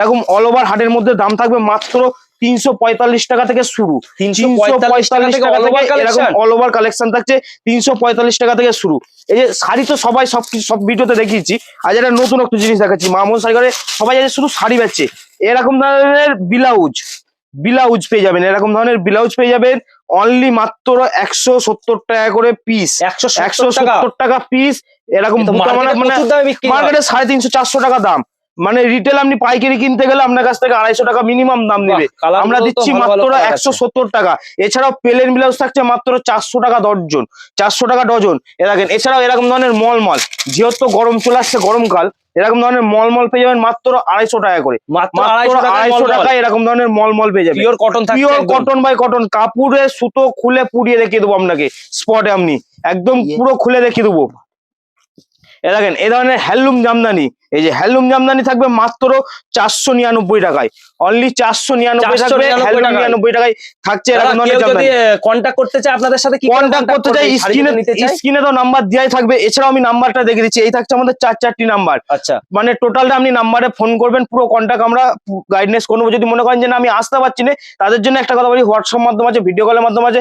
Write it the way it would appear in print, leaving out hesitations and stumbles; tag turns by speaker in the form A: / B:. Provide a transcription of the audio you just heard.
A: এরকম all over হাটের মধ্যে দাম থাকবে মাত্র 345 টাকা থেকে শুরু।
B: 345 টাকা থেকে
A: এরকম অল ওভার কালেকশন থাকছে 345 টাকা থেকে শুরু। এই যে শাড়ি তো সবাই সব ভিডিওতে দেখিয়েছি, আজ একটা নতুন একটা জিনিস দেখাচ্ছি। মামুন শাড়ি ঘরে সবাই জানে শুধু শাড়ি বেচছে, এরকম ধরনের ব্লাউজ পেয়ে যাবেন। এরকম ধরনের ব্লাউজ পেয়ে যাবেন অনলি মাত্র 170 টাকা করে পিস। 170 টাকা পিস। এরকম মার্কেটে 350-400 টাকা দাম, মানে রিটেল আপনি পাইকারি কিনতে গেলে আপনার কাছ থেকে 250 টাকা মিনিমাম দাম নেবে, আমরা দিচ্ছি মাত্র 170 টাকা। এছাড়াও প্লেন ব্লাউজ থাকছে মাত্র 400 টাকা ডজন, 400 টাকা ডজন। এছাড়াও এরকম ধরনের মলমল, যেহেতু গরম চলে আসছে, গরমকাল, এরকম ধরনের মলমল পেয়ে যাবেন মাত্র 250 টাকা করে। মাত্র 250 টাকা এরকম ধরনের মলমল পেয়ে যাবেন।
B: Pure cotton,
A: pure cotton by cotton, কাপড়ে সুতো খুলে পুড়িয়ে দেখিয়ে দেবো আপনাকে স্পটে, আপনি একদম পুরো খুলে দেখিয়ে দেবো। দেখেন এই ধরনের হ্যান্ডলুম জামদানি, এই যে হ্যান্ডলুম জামদানি থাকবে মাত্র 499 টাকায়, অনলি 499 থাকবে, 499 টাকায় থাকছে। এরকম ধরনের জামদানি
B: কন্টাক্ট করতে চাই আপনাদের সাথে, কি
A: কন্টাক্ট করতে চাই স্ক্রিনে তো নাম্বার দেওয়াই থাকবে। এছাড়াও আমি নাম্বারটা দেখে দিচ্ছি, এই থাকছে আমাদের 4টি নাম্বার।
B: আচ্ছা,
A: মানে টোটালটা আপনি নাম্বারে ফোন করবেন, পুরো কন্টাক্ট আমরা গাইডনেস করবো। যদি মনে করেন যে না আমি আসতে পারছি না, তাদের জন্য একটা কথা বলি, হোয়াটসঅ্যাপ মাধ্যম আছে, ভিডিও কলের মাধ্যম আছে,